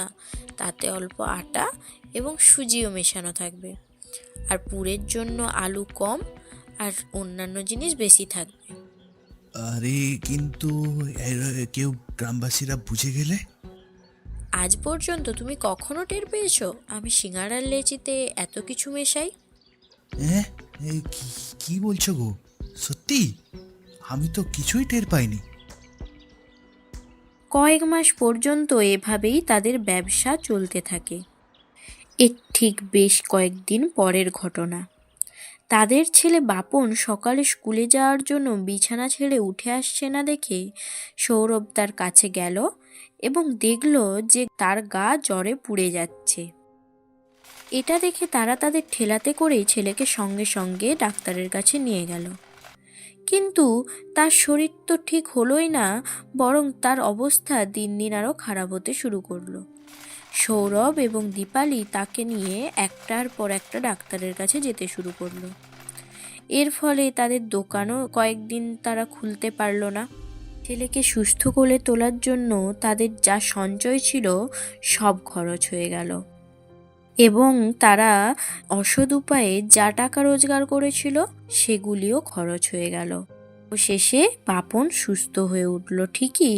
তাতে অল্প আটা এবং সুজিও মেশানো থাকবে। আর পুরের জন্য আলু কম আর অন্যান্য জিনিস বেশি থাকবে। আরে কিন্তু কেউ গ্রামবাসীরা বুঝে গেলে? আজ পর্যন্ত তুমি কখনো টের পেয়েছো আমি সিঙ্গারার লেচিতে এত কিছু মেশাই? হ্যাঁ, কি বলছো গো? সত্যি? আমি তো কিছুই টের পাইনি। কয়েক মাস পর্যন্ত এভাবেই তাদের ব্যবসা চলতে থাকে। এর ঠিক বেশ কয়েকদিন পরের ঘটনা। তাদের ছেলে বাপন সকালে স্কুলে যাওয়ার জন্য বিছানা ছেড়ে উঠে আসছে না দেখে সৌরভ তার কাছে গেল এবং দেখল যে তার গা জ্বরে পুড়ে যাচ্ছে। এটা দেখে তারা তাদের ঠেলাতে করেই ছেলেকে সঙ্গে সঙ্গে ডাক্তারের কাছে নিয়ে গেল। কিন্তু তার শরীর তো ঠিক হলোই না, বরং তার অবস্থা দিন দিন আরও খারাপ হতে শুরু করলো। সৌরভ এবং দীপালি তাকে নিয়ে একটার পর একটা ডাক্তারের কাছে যেতে শুরু করলো। এর ফলে তাদের দোকানও কয়েকদিন তারা খুলতে পারলো না। ছেলেকে সুস্থ করে তোলার জন্য তাদের যা সঞ্চয় ছিল সব খরচ হয়ে গেল এবং তারা অসৎ উপায়ে যা টাকা রোজগার করেছিল সেগুলিও খরচ হয়ে গেল। শেষে পাপন সুস্থ হয়ে উঠল ঠিকই,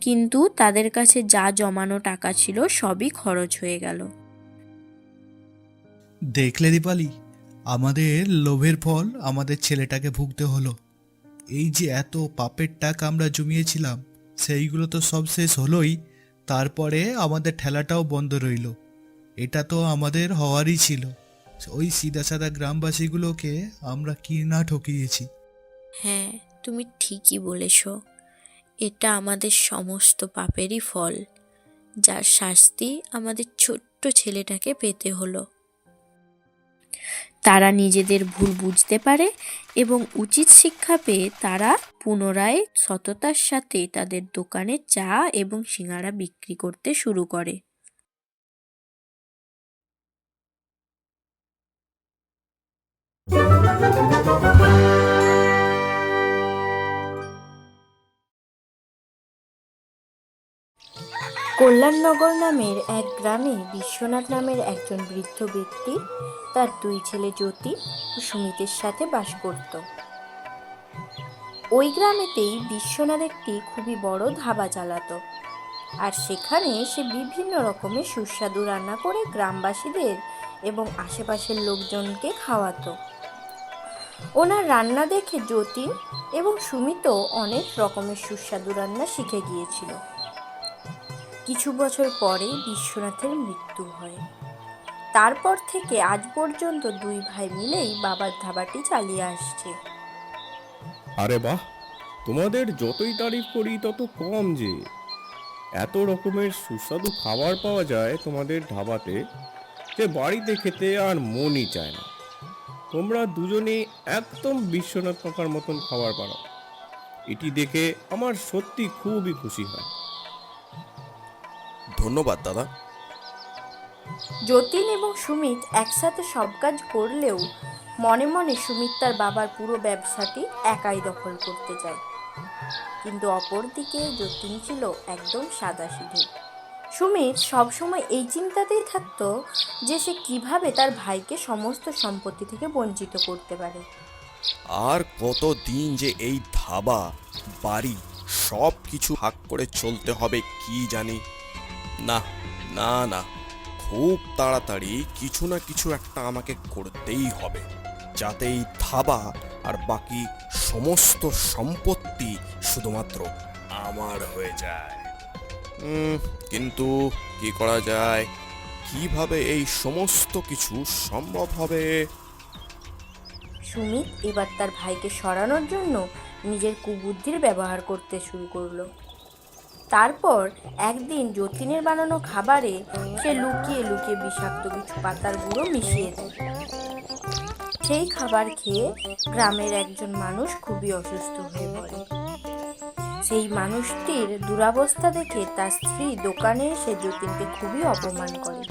কিন্তু তাদের কাছে যা জমানো টাকা ছিল সবই খরচ হয়ে গেল। দেখলে দীপালি, আমাদের লোভের ফল আমাদের ছেলেটাকে ভুগতে হলো। এই যে এত পাপের টাকা আমরা জমিয়েছিলাম, সেইগুলো তো সব শেষ হলোই, তারপরে আমাদের ঠেলাটাও বন্ধ রইল। এটা তো আমাদের হওয়ারই ছিল। ওই সিধা সাদা গ্রামবাসীগুলোকে আমরা কি না ঠকিয়েছি। হ্যাঁ, তুমি ঠিকই বলেছ। এটা আমাদের সমস্ত পাপেরই ফল, যার শাস্তি আমাদের ছোট্ট ছেলেটাকে পেতে হলো। তারা নিজেদের ভুল বুঝতে পারে এবং উচিত শিক্ষা পেয়ে তারা পুনরায় সততার সাথে তাদের দোকানে চা এবং সিঙ্গারা বিক্রি করতে শুরু করে। কল্যাণনগর নামের এক গ্রামে বিশ্বনাথ নামের একজন বৃদ্ধ ব্যক্তি তার দুই ছেলে জ্যোতি ও সুমিতের সাথে বাস করত। ওই গ্রামেতেই বিশ্বনাথ একটি খুবই বড় ধাবা চালাতো, আর সেখানে সে বিভিন্ন রকমের সুস্বাদু রান্না করে গ্রামবাসীদের এবং আশেপাশের লোকজনকে খাওয়াতো। ওনার রান্না দেখে জ্যোতি এবং সুমিতও অনেক রকমের সুস্বাদু রান্না শিখে গিয়েছিল। কিছু বছর পরে বিশ্বনাথের মৃত্যু হয়। তারপর থেকে আজ পর্যন্ত দুই ভাই মিলেই বাবার ধাবাটি চালিয়ে আসছে। আরে বাহ, তোমাদের যতই তারিফ করি তত কম যে। এত রকমের সুস্বাদু খাবার পাওয়া যায় তোমাদের ধাবাতে যে বাড়িতে খেতে আর মনই চায় না। তোমরা দুজনেই একদম বিশ্বনাথ কাকার মতন খাবার বানাও। এটি দেখে আমার সত্যি খুবই খুশি হয়। ধন্যবাদ দাদা। যতীন এবং সুমিত একসাথে সব কাজ করলেও মনে মনে সুমিত তার বাবার পুরো ব্যবসাটি একাই দখল করতে চায়। কিন্তু অপরদিকে যতীন ছিল একদম সাদাসিধে। সুমিত সবসময় এই চিন্তাতেই থাকতো যে সে কিভাবে তার ভাইকে সমস্ত সম্পত্তি থেকে বঞ্চিত করতে পারে। আর কতদিন যে এই ধাবা বাড়ি সব কিছু ভাগ করে চলতে হবে কি জানি। না না না, খুব তাড়াতাড়ি কিছু না কিছু একটা আমাকে করতেই হবে, যাতে এই ধাবা আর বাকি সমস্ত সম্পত্তি শুধুমাত্র আমার হয়ে যায়। কিন্তু কি করা যায়, কিভাবে এই সমস্ত কিছু সম্ভব হবে? সুমিত এবার তার ভাইকে সরানোর জন্য নিজের কুবুদ্ধির ব্যবহার করতে শুরু করলো। তারপর একদিন যতীনের বানানো খাবারে সে লুকিয়ে লুকিয়ে বিষাক্ত কিছু পাতার গুঁড়ো মিশিয়ে দেয়। সেই খাবার খেয়ে গ্রামের একজন মানুষ খুবই অসুস্থ হয়ে পড়ে। সেই মানুষটির দুরবস্থা দেখে তার স্ত্রী দোকানে এসে যতীনকে খুবই অপমান করে।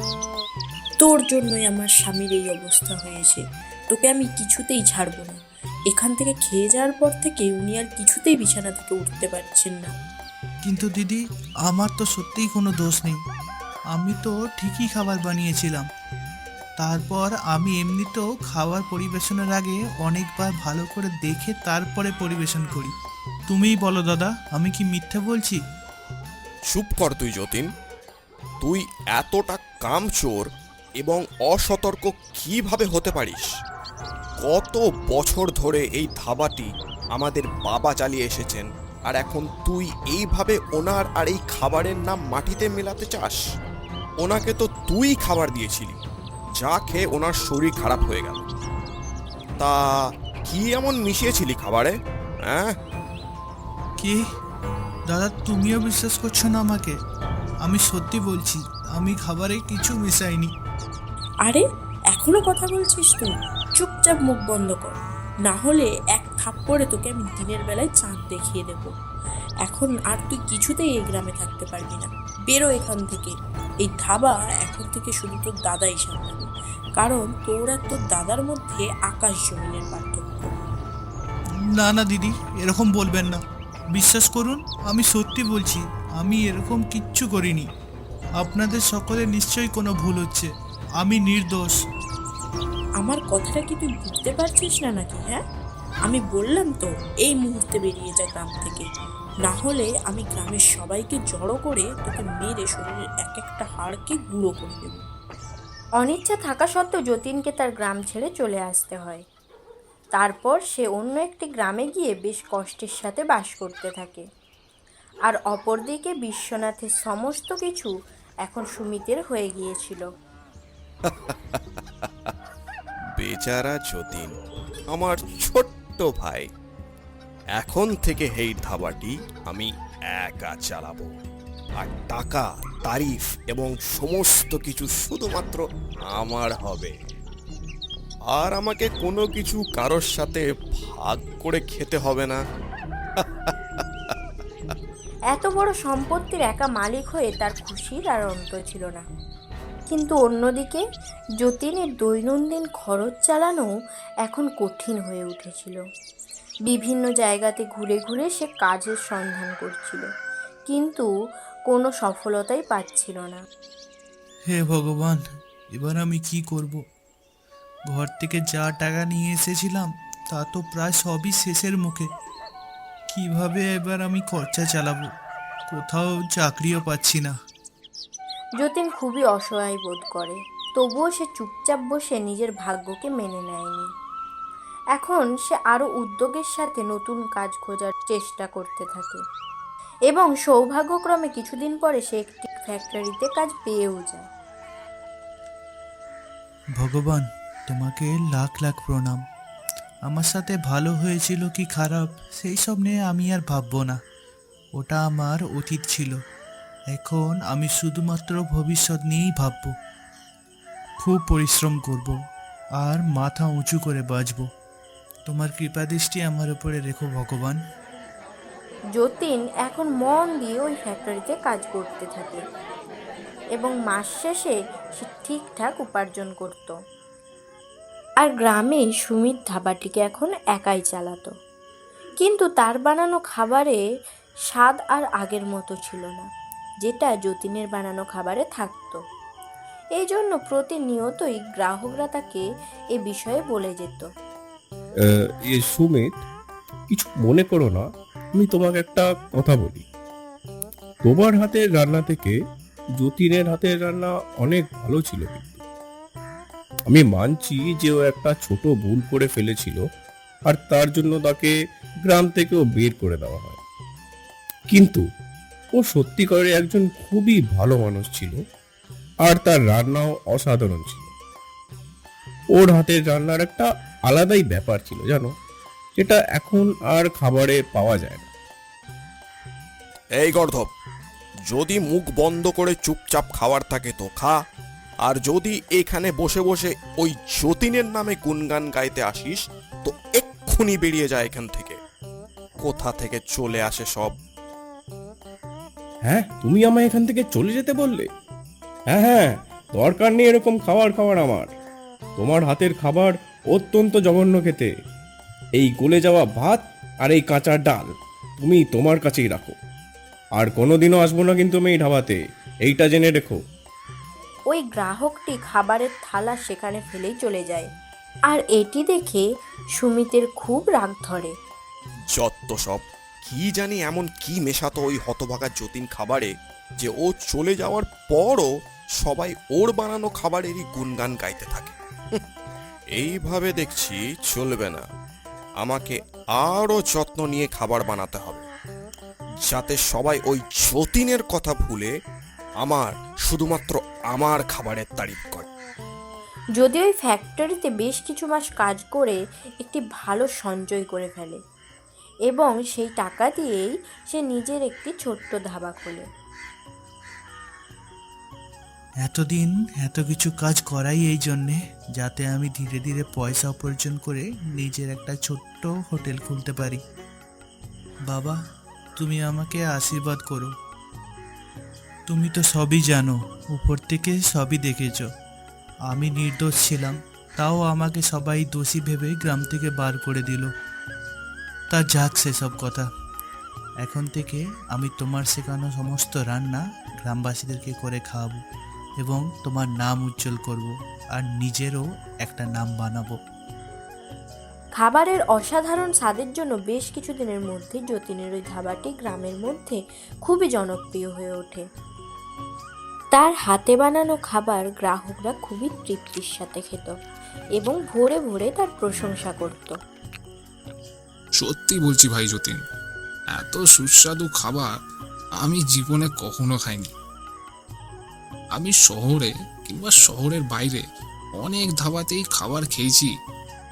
তোর জন্যই আমার স্বামীর এই অবস্থা হয়েছে, তোকে আমি কিছুতেই ছাড়বো না। এখান থেকে খেয়ে যাওয়ার পর থেকে উনি আর কিছুতেই বিছানা থেকে উঠতে পারছেন না। কিন্তু দিদি, আমার তো সত্যিই কোনো দোষ নেই। আমি তো ঠিকই খাবার বানিয়েছিলাম। তারপর আমি এমনিতেও খাবার পরিবেশনের আগে অনেকবার ভালো করে দেখে তারপরে পরিবেশন করি। তুমিই বলো দাদা, আমি কি মিথ্যে বলছি? চুপ কর তুই যতীন। তুই এতটা কামচোর এবং অসতর্ক কিভাবে হতে পারিস? কত বছর ধরে এই ধাবাটি আমাদের বাবা চালিয়ে এসেছেন, আর এখন তুই এইভাবে ওনার আর এই খাবারের নাম মাটিতে মেলাতে চাস? ওনাকে তো তুই খাবার দিয়েছিলি, যা খেয়ে ওনার শরীর খারাপ হয়ে গেল। তা কি এমন মিশিয়েছিলি খাবারে? হ্যাঁ, কি দাদা, তুমিও বিশ্বাস করছো না আমাকে? আমি সত্যি বলছি, আমি খাবারে কিছু মেশাইনি। আরে এখনো কথা বলছিস তুই? চুপচাপ মুখ বন্ধ কর, না হলে এক থাপ্পড়ে তোকে আমি দিনের বেলায় চাঁদ দেখিয়ে দেব। এখন আর তুই কিছুতেই এই গ্রামে থাকতে পারবি না। বেরো এখান থেকে। এই ধাবা এখন থেকে শুধু তোর দাদাই সামলাবে, কারণ তোর আর তোর দাদার মধ্যে আকাশ জমিনের পার্থক্য। না না দিদি, এরকম বলবেন না। বিশ্বাস করুন, আমি সত্যি বলছি, আমি এরকম কিচ্ছু করিনি। আপনাদের সকলের নিশ্চয়ই কোনো ভুল হচ্ছে। আমি নির্দোষ। আমার কথাটা কি তুই বুঝতে পারছিস না নাকি? হ্যাঁ, আমি বললাম তো এই মুহূর্তে বেরিয়ে যা গ্রাম থেকে, না হলে আমি গ্রামের সবাইকে জড়ো করে তোকে মেরে শরীরের এক একটা হাড়কে গুঁড়ো করে দেব। অনিচ্ছা থাকা সত্ত্বেও যতীনকে তার গ্রাম ছেড়ে চলে আসতে হয়। তারপর সে অন্য একটি গ্রামে গিয়ে বেশ কষ্টের সাথে বাস করতে থাকে। আর অপরদিকে বিশ্বনাথের সমস্ত কিছু এখন সুমিতের হয়ে গিয়েছিল। বেচারা যতীন, আমার ছোট্ট ভাই। এখন থেকে এই ধাবাটি আমি একা চালাবো, আর টাকা, তারিফ এবং সমস্ত কিছু শুধুমাত্র আমার হবে। আর আমাকে কোনো কিছু কারোর সাথে ভাগ করে খেতে হবে না। এত বড় সম্পত্তির একা মালিক হয়ে তার খুশির আর অন্ত ছিল না। কিন্তু অন্যদিকে যতীনের দৈনন্দিন খরচ চালানো এখন কঠিন হয়ে উঠেছিল। বিভিন্ন জায়গাতে ঘুরে ঘুরে সে কাজের সন্ধান করছিল, কিন্তু কোনো সফলতাই পাচ্ছিল না। হে ভগবান, এবার আমি কি করব? ঘর থেকে যা টাকা নিয়ে এসেছিলাম তা তো প্রায় সবই শেষের মুখে। কিভাবে এবার আমি খরচা চালাবো? কোথাও চাকরিও পাচ্ছি না। যতীন খুবই অসহায় বোধ করে, তবুও সে চুপচাপ বসে নিজের ভাগ্যকে মেনে নেয়নি। এখন সে আরও উদ্যোগের সাথে নতুন কাজ খোঁজার চেষ্টা করতে থাকে, এবং সৌভাগ্যক্রমে কিছুদিন পরে সে একটি ফ্যাক্টরিতে কাজ পেয়েও যায়। ভগবান, তোমাকে লাখ লাখ প্রণাম। আমার সাথে ভালো হয়েছিল কি খারাপ সেই সব নিয়ে আমি আর ভাববো না। ওটা আমার অতীত ছিল। এখন আমি শুধুমাত্র ভবিষ্যৎ নিয়েই ভাববো। খুব পরিশ্রম করব আর মাথা উঁচু করে বাঁচব। তোমার কৃপাদৃষ্টি আমার উপরে রেখো ভগবান। যতীন এখন মন দিয়ে ওই ফ্যাক্টরিতে কাজ করতে থাকে এবং মাস শেষে সে ঠিকঠাক উপার্জন করত। আর গ্রামে সুমিত ধাবাটিকে এখন একাই চালাতো, কিন্তু তার বানানো খাবারে স্বাদ আর আগের মতো ছিল না, যেটা যতীনের বানানো খাবারে থাকতো। এই জন্য প্রতিনিয়তই গ্রাহকরা তাকে এ বিষয়ে বলে যেত। সুমিত, কিছু মনে করো না, আমি তোমাকে একটা কথা বলি। তোমার হাতের রান্না থেকে যতীনের হাতের রান্না অনেক ভালো ছিল, কিন্তু আমি মানছি যে ও একটা ছোট ভুল করে ফেলেছিল, আর তার জন্য তাকে গ্রাম থেকেও বের করে দেওয়া হয়। কিন্তু ও সত্যিকারে একজন খুবই ভালো মানুষ ছিল, আর তার রান্নাও অসাধারণ ছিল। ওর হাতের রান্নার একটা আলাদাই ব্যাপার ছিল, জানো, যেটা এখন আর খাবারে পাওয়া যায় না। এই গর্ধব, যদি মুখ বন্ধ করে চুপচাপ খাওয়ার থাকে তো খা, আর যদি এখানে বসে বসে ওই যতীনের নামে গুনগান গাইতে আসিস তো এক্ষুনি বেরিয়ে যায় এখান থেকে। কোথা থেকে চলে আসে সব। হ্যাঁ, তুমি আমায় এখান থেকে চলে যেতে বললে? হ্যাঁ হ্যাঁ, দরকার নেই এরকম খাবার খাবার আমার। তোমার হাতের খাবার অত্যন্ত জঘন্য খেতে। এই গলে যাওয়া ভাত আর এই কাঁচা ডাল তুমি তোমার কাছেই রাখো, আর কোনোদিনও আসবো না কিন্তু আমি এই ধাবাতে, এইটা জেনে রেখো। ওই গ্রাহকটি খাবারের থালা সেখানে ফেলেই চলে যায়, আর এটি দেখে সুমিতের খুব রাগ ধরে। যত সব, কি জানি এমন কি মেশাতো ওই হতভাগা যতীন খাবারে যে ও চলে যাওয়ার পরও সবাই ওর বানানো খাবারেরই গুনগান গাইতে থাকে। এইভাবে দেখছি চলবে না, আমাকে আরো যত্ন নিয়ে খাবার বানাতে হবে, যাতে সবাই ওই যতীনের কথা ভুলে শুধুমাত্র আমার খাবারের তারিফ করে। যদি ওই ফ্যাক্টরিতে বেশ কিছু মাস কাজ করে একটি ভালো সঞ্চয় করে ফেলে, এবং সেই টাকা দিয়েই সে নিজের একটি ছোট্ট ধাবা খোলে। এতদিন এত কিছু কাজ করাই এই জন্যে, যাতে আমি ধীরে ধীরে পয়সা উপার্জন করে নিজের একটা ছোট্ট হোটেল খুলতে পারি। বাবা, তুমি আমাকে আশীর্বাদ করো। তুমি তো সবই জানো, উপর থেকে সবই দেখেছো। আমি নির্দোষ ছিলাম, তাও আমাকে সবাই দোষী ভেবে গ্রাম থেকে বার করে দিল। তা যাক সেসব কথা। এখন থেকে আমি তোমার শেখানো সমস্ত রান্না গ্রামবাসীদেরকে করে খাওয়াবো, এবং তোমার নাম উজ্জ্বল করব, আর নিজেরও একটা নাম বানাবো। খাবারের অসাধারণ স্বাদের জন্য বেশ কিছুদিনের মধ্যে যতীনের ওই ধাবাটি গ্রামের মধ্যে খুবই জনপ্রিয় হয়ে ওঠে। তার হাতে বানানো খাবার গ্রাহকরা খুবই তৃপ্তির সাথে খেত এবং ভোরে ভোরে তার প্রশংসা করত। সত্যি বলছি ভাই যতীন, এত সুস্বাদু খাবার আমি জীবনে কখনো খাইনি। আমি শহরে কিংবা শহরের বাইরে অনেক ধাবাতেই খাবার খেয়েছি,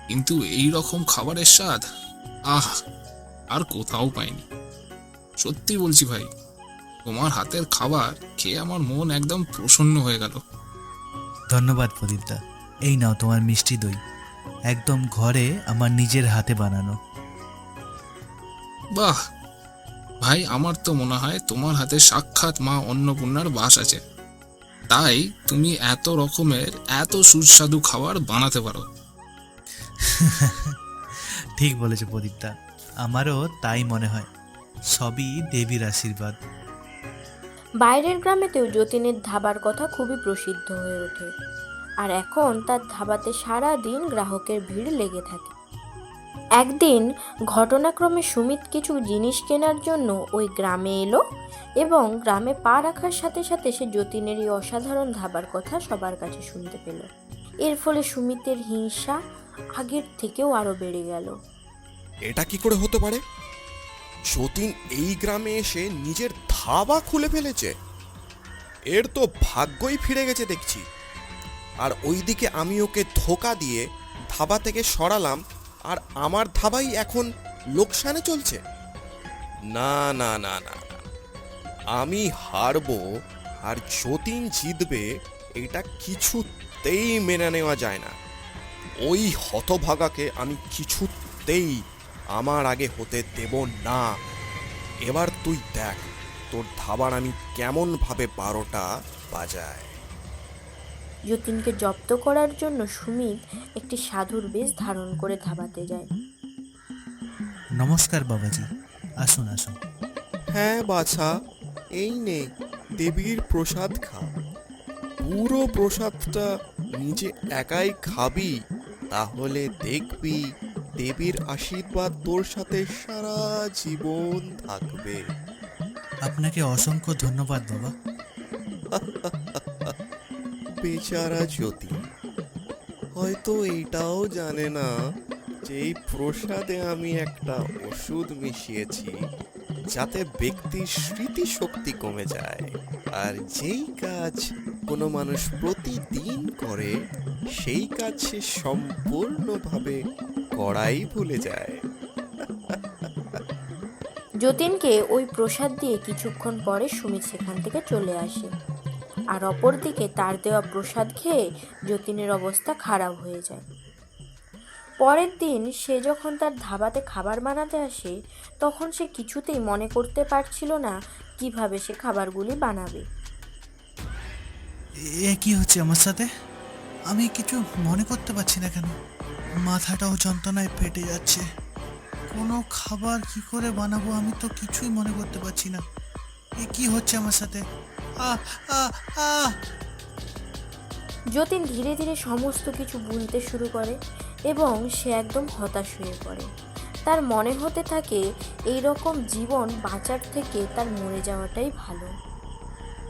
কিন্তু এই রকম খাবারের স্বাদ আর কোথাও পাইনি। সত্যি বলছি ভাই, তোমার হাতের খাবার খেয়ে আমার মন একদম প্রসন্ন হয়ে গেল। ধন্যবাদ প্রদীপদা। এই নাও তোমার মিষ্টি দই, একদম ঘরে আমার নিজের হাতে বানানো। বাহ ভাই, আমার তো মনে হয় তোমার হাতে সাক্ষাৎ মা অন্নপূর্ণার বাস আছে, তাই তুমি এত রকমের এত সুস্বাদু খাবার বানাতে পারো। ঠিক বলেছে প্রদীপদা, আমারও তাই মনে হয়। সবই দেবীর আশীর্বাদ। বাইরের গ্রামেতেও যতীনের ধাবার কথা খুবই প্রসিদ্ধ হয়ে ওঠে, আর এখন তার ধাবাতে সারা দিন গ্রাহকের ভিড় লেগে থাকে। একদিন ঘটনাক্রমে সুমিত কিছু জিনিস কেনার জন্য ওই গ্রামে এলো, এবং গ্রামে পা রাখার সাথে সাথে সে যতীনের এই অসাধারণ ধাবার কথা সবার কাছে শুনতে পেল। এর ফলে সুমিতের হিংসা আগের থেকেও আরো বেড়ে গেল। এটা কি করে হতে পারে? যতীন এই গ্রামে এসে নিজের ধাবা খুলে ফেলেছে, এর তো ভাগ্যই ফিরে গেছে দেখছি। আর ওইদিকে আমি ওকে ধোঁকা দিয়ে ধাবা থেকে সরালাম, আর আমার ধাবাই এখন লোকসানে চলছে। না না না না, আমি হারবো আর যতীন জিতবে, এটা কিছুতেই মেনে নেওয়া যায় না। ওই হতভাগাকে আমি কিছুতেই আমার আগে হতে দেব না। এবার তুই দেখ তোর ধাবার আমি কেমন ভাবে 12টা বাজায়। যতীনকে জব্দ করার জন্য সুমিত একটি সাধুর বেশ ধারণ করে ধাবাতে যায়। নমস্কার বাবাজি, আসুন আসুন। হ্যাঁ বাছা, এই নে দেবীর প্রসাদ খা। পুরো প্রসাদটা নিজে একাই খাবি, তাহলে দেখবি দেবীর আশীর্বাদ তোর সাথে সারা জীবন থাকবে। আপনাকে অসংখ্য ধন্যবাদ বাবা। বেচারা জ্যোতি হয়তো এইটাও জানে না যে এই প্রসাদে আমি একটা ওষুধ মিশিয়েছি, যাতে ব্যক্তির স্মৃতিশক্তি কমে যায়, আর যেই কাজ কোনো মানুষ প্রতিদিন করে সেই কাজ সে সম্পূর্ণভাবে করাই ভুলে যায়। যতীনকে ওই প্রসাদ দিয়ে কিছুক্ষণ পরে সুমিত সেখান থেকে চলে আসে। আর অপরদিকে তার দেওয়া প্রসাদ খেয়ে যতীনের অবস্থা খারাপ হয়ে যায়। পরের দিন সে যখন তার ধাবাতে খাবার বানাতে আসে, তখন সে কিছুতেই মনে করতে পারছিল না কিভাবে সে খাবারগুলি বানাবে। এ কি হচ্ছে আমার সাথে? আমি কিছু মনে করতে পারছি না কেন? মাথাটাও যন্ত্রণায় ফেটে যাচ্ছে। কোনো খাবার কি করে বানাবো আমি তো কিছুই মনে করতে পারছি না। এ কি হচ্ছে আমার সাথে? আহ আহ আহ যতীন ধীরে ধীরে সমস্ত কিছু বুনতে শুরু করে এবং সে একদম হতাশ হয়ে পড়ে। তার মনে হতে থাকে এই রকম জীবন বাঁচার থেকে তার মরে যাওয়াটাই ভালো।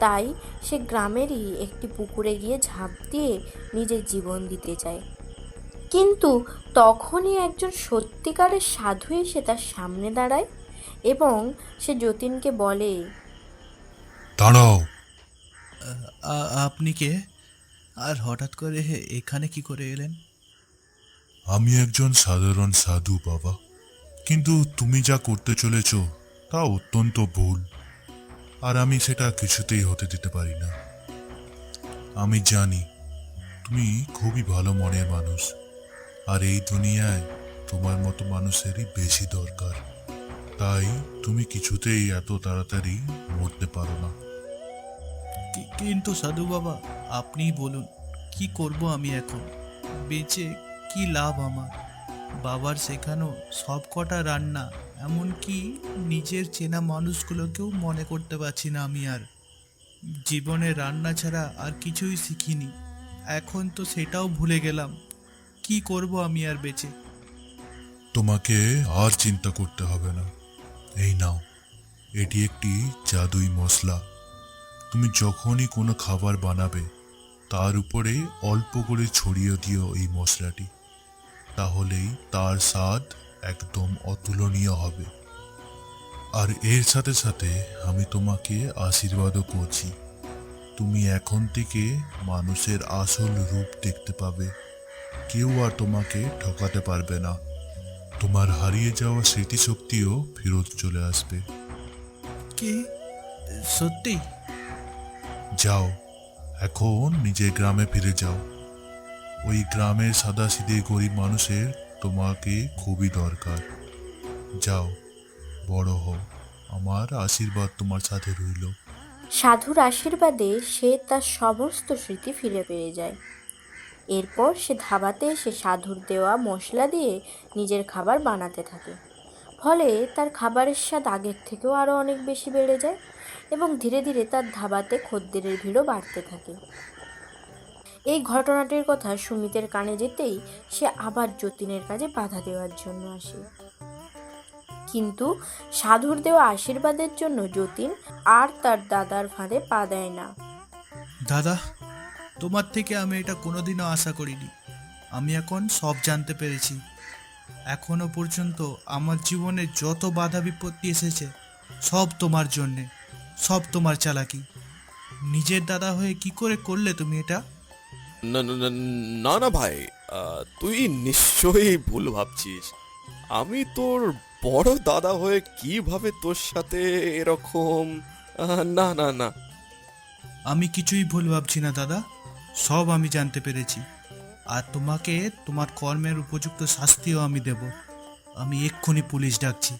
তাই সে গ্রামেরই একটি পুকুরে গিয়ে ঝাঁপ দিয়ে নিজের জীবন দিতে চায়। কিন্তু তখনই একজন সত্যিকারের সাধু এসে তার সামনে দাঁড়ায় এবং সে যতীনকে বলে, দাঁড়াও। আপনি কে? আর হঠাৎ করে এখানে কি করে এলেন? আমি একজন সাধারণ সাধু বাবা, কিন্তু তুমি যা করতে চলেছ তা অত্যন্ত ভুল, আর আমি সেটা কিছুতেই হতে দিতে পারি না। আমি জানি তুমি খুবই ভালো মনের মানুষ, আর এই দুনিয়ায় তোমার মতো মানুষেরই বেশি দরকার। তাই তুমি কিছুতেই এত তাড়াতাড়ি মরতে পারো না। কিন্তু সাধু বাবা, আপনিই বলুন কি করব আমি এখন? বেঁচে কি লাভ আমার? বাবার শেখানো সব কটা রান্না, এমনকি নিজের চেনা মানুষগুলোকেও মনে করতে পারছি না আমি আর। জীবনে রান্না ছাড়া আর কিছুই শিখিনি, এখন তো সেটাও ভুলে গেলাম। কি করব আমি আর বেঁচে? তোমাকে আর চিন্তা করতে হবে না। এই নাও, এটি একটি জাদুই মশলা। তুমি যখনই কোনো খাবার বানাবে তার উপরে অল্প করে ছড়িয়ে দিও এই মশলাটি, তাহলেই তার স্বাদ একদম অতুলনীয় হবে। আর এর সাথে সাথে আমি তোমাকে আশীর্বাদও করছি, তুমি এখন থেকে মানুষের আসল রূপ দেখতে পাবে। কেউ আর তোমাকে ঠকাতে পারবে না। তোমার হারিয়ে যাওয়া স্মৃতিশক্তিও ফেরত চলে আসবে। কি সত্যি? যাও, এখন নিজের গ্রামে ফিরে যাও। ওই গ্রামের সাদাসিধে গরিব মানুষের তোমাকে খুবই দরকার। যাও, বড় হও, আমার আশীর্বাদ তোমার সাথে রইল। সাধুর আশীর্বাদে সে তার সমস্ত স্মৃতি ফিরে পেয়ে যায়। এরপর সে ধাবাতে এসে সাধুর দেওয়া মশলা দিয়ে নিজের খাবার বানাতে থাকে। ফলে তার খাবারের স্বাদ আগের থেকেও আরও অনেক বেশি বেড়ে যায় এবং ধীরে ধীরে তার ধাবাতে খদ্দেরের ভিড়ও বাড়তে থাকে। এই ঘটনাটির কথা সুমিতের কানে যেতেই সে আবার যতীনের কাজে বাধা দেওয়ার জন্য আসে। কিন্তু সাধুর দেওয়া আশীর্বাদের জন্য যতীন আর তার দাদার ফাঁদে পা দেয় না। দাদা, তোমার থেকে আমি এটা কোনোদিনও আশা করিনি। আমি এখন সব জানতে পেরেছি। এখনো পর্যন্ত আমার জীবনে যত বাধা বিপত্তি এসেছে সব তোমার জন্যে, সব তোমার চালাকি। নিজের দাদা হয়ে কি করে করলে তুমি এটা? না না না, না না ভাই, তুই নিশ্চয়ই ভুল ভাবছিস। আমি তোর বড় দাদা হয়ে কিভাবে তোর সাথে এরকম, না না না। আমি কিছুই ভুল ভাবছি না দাদা, সব আমি জানতে পেরেছি। আর তোমাকে তোমার কর্মের উপযুক্ত শাস্তিও আমি দেব। আমি এক্ষুনি পুলিশ ডাকছি।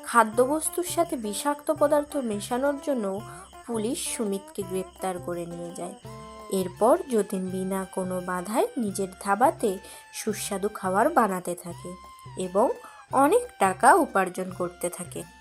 খাদ্যবস্তুর সাথে বিষাক্ত পদার্থ মেশানোর জন্য পুলিশ সুমিতকে গ্রেপ্তার করে নিয়ে যায়। এরপর যতীন বিনা কোনো বাধায় নিজের ধাবাতে সুস্বাদু খাবার বানাতে থাকে এবং অনেক টাকা উপার্জন করতে থাকে।